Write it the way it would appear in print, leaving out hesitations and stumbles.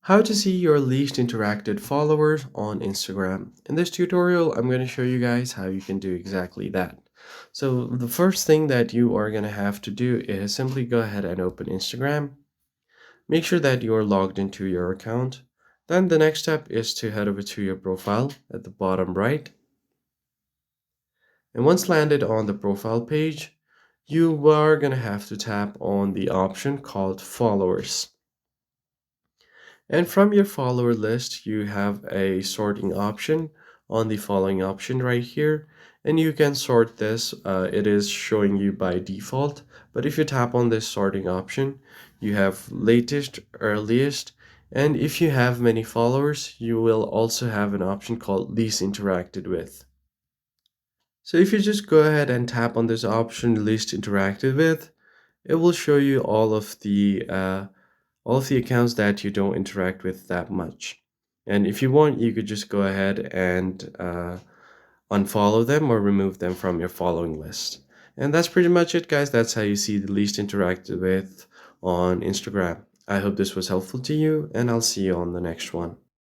How to see your least interacted followers on Instagram. In this tutorial, I'm going to show you guys how you can do exactly that. So the first thing that you are going to have to do is simply go ahead and open Instagram. Make sure that you're logged into your account. Then the next step is to head over to your profile at the bottom right. And once landed on the profile page, you are going to have to tap on the option called followers. And from your follower list, you have a sorting option on the following option right here. And you can sort this. It is showing you by default. But if you tap on this sorting option, you have latest, earliest. And if you have many followers, you will also have an option called least interacted with. So if you just go ahead and tap on this option, least interacted with, it will show you all of the accounts that you don't interact with that much. And if you want, you could just go ahead and unfollow them or remove them from your following list. And that's pretty much it, guys. That's how you see the least interacted with on Instagram. I hope this was helpful to you, and I'll see you on the next one.